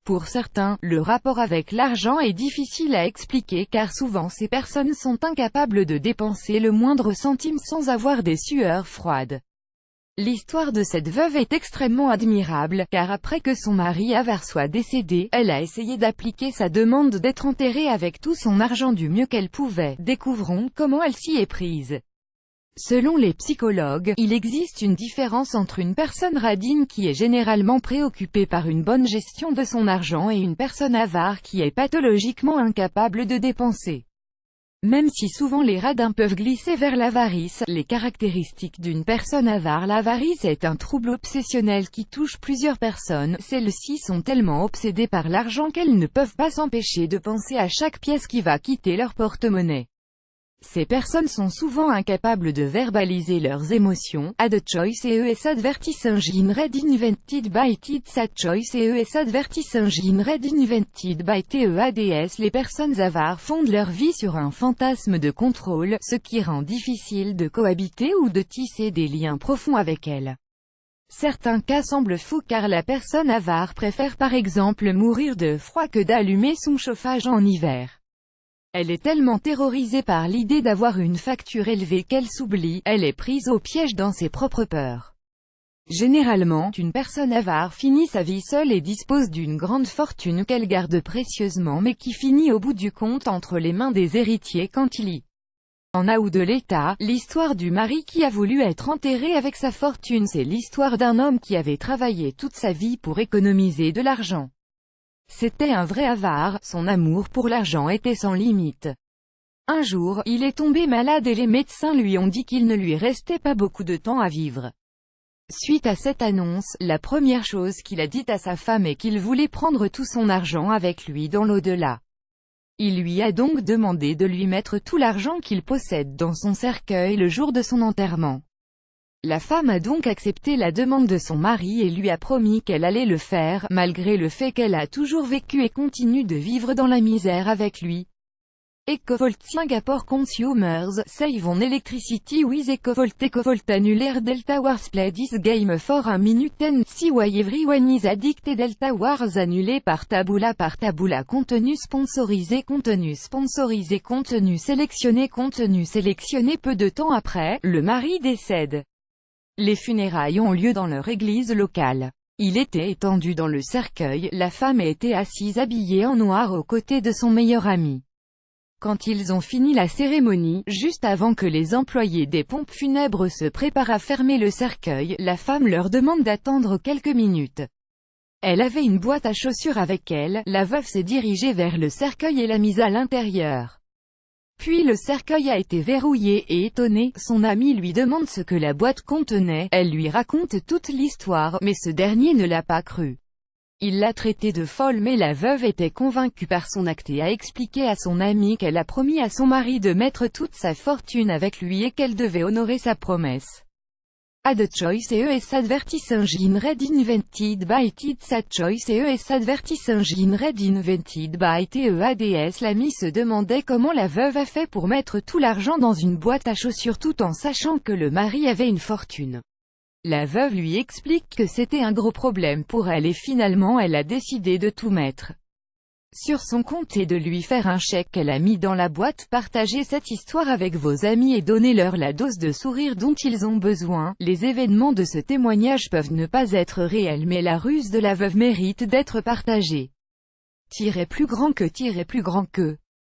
Pour certains, le rapport avec l'argent est difficile à expliquer car souvent ces personnes sont incapables de dépenser le moindre centime sans avoir des sueurs froides. L'histoire de cette veuve est extrêmement admirable, car après que son mari avare soit décédé, elle a essayé d'appliquer sa demande d'être enterrée avec tout son argent du mieux qu'elle pouvait. Découvrons comment elle s'y est prise. Selon les psychologues, il existe une différence entre une personne radine qui est généralement préoccupée par une bonne gestion de son argent et une personne avare qui est pathologiquement incapable de dépenser. Même si souvent les radins peuvent glisser vers l'avarice, les caractéristiques d'une personne avare. L'avarice est un trouble obsessionnel qui touche plusieurs personnes. Celles-ci sont tellement obsédées par l'argent qu'elles ne peuvent pas s'empêcher de penser à chaque pièce qui va quitter leur porte-monnaie. Ces personnes sont souvent incapables de verbaliser leurs émotions. Ad choice is advertising read invented by TEADS. Ad choice is advertising read invented by TEADS. Les personnes avares fondent leur vie sur un fantasme de contrôle, ce qui rend difficile de cohabiter ou de tisser des liens profonds avec elles. Certains cas semblent fous car la personne avare préfère par exemple mourir de froid que d'allumer son chauffage en hiver. Elle est tellement terrorisée par l'idée d'avoir une facture élevée qu'elle s'oublie, elle est prise au piège dans ses propres peurs. Généralement, une personne avare finit sa vie seule et dispose d'une grande fortune qu'elle garde précieusement mais qui finit au bout du compte entre les mains des héritiers quand il y en a ou de l'État. L'histoire du mari qui a voulu être enterré avec sa fortune. C'est l'histoire d'un homme qui avait travaillé toute sa vie pour économiser de l'argent. C'était un vrai avare, son amour pour l'argent était sans limite. Un jour, il est tombé malade et les médecins lui ont dit qu'il ne lui restait pas beaucoup de temps à vivre. Suite à cette annonce, la première chose qu'il a dite à sa femme est qu'il voulait prendre tout son argent avec lui dans l'au-delà. Il lui a donc demandé de lui mettre tout l'argent qu'il possède dans son cercueil le jour de son enterrement. La femme a donc accepté la demande de son mari et lui a promis qu'elle allait le faire, malgré le fait qu'elle a toujours vécu et continue de vivre dans la misère avec lui. EcoVolt Singapore Consumers Save on Electricity with EcoVolt. EcoVolt annulaire Delta Wars play this game for a minute and see why everyone is addicted. Delta Wars annulé par Taboola. Contenu sponsorisé. Contenu sélectionné. Peu de temps après, le mari décède. Les funérailles ont lieu dans leur église locale. Il était étendu dans le cercueil, la femme était assise habillée en noir aux côtés de son meilleur ami. Quand ils ont fini la cérémonie, juste avant que les employés des pompes funèbres se préparent à fermer le cercueil, la femme leur demande d'attendre quelques minutes. Elle avait une boîte à chaussures avec elle, la veuve s'est dirigée vers le cercueil et l'a mise à l'intérieur. Puis le cercueil a été verrouillé et étonné, son ami lui demande ce que la boîte contenait, elle lui raconte toute l'histoire, mais ce dernier ne l'a pas cru. Il l'a traitée de folle mais la veuve était convaincue par son acte et a expliqué à son ami qu'elle a promis à son mari de mettre toute sa fortune avec lui et qu'elle devait honorer sa promesse. Ad choice is advertising read invented by TEADS. Ad choice is advertising read invented by TEADS. L'ami se demandait comment la veuve a fait pour mettre tout l'argent dans une boîte à chaussures tout en sachant que le mari avait une fortune. La veuve lui explique que c'était un gros problème pour elle et finalement elle a décidé de tout mettre sur son compte et de lui faire un chèque qu'elle a mis dans la boîte. Partagez cette histoire avec vos amis et donnez-leur la dose de sourire dont ils ont besoin. Les événements de ce témoignage peuvent ne pas être réels mais la ruse de la veuve mérite d'être partagée. Plus grand que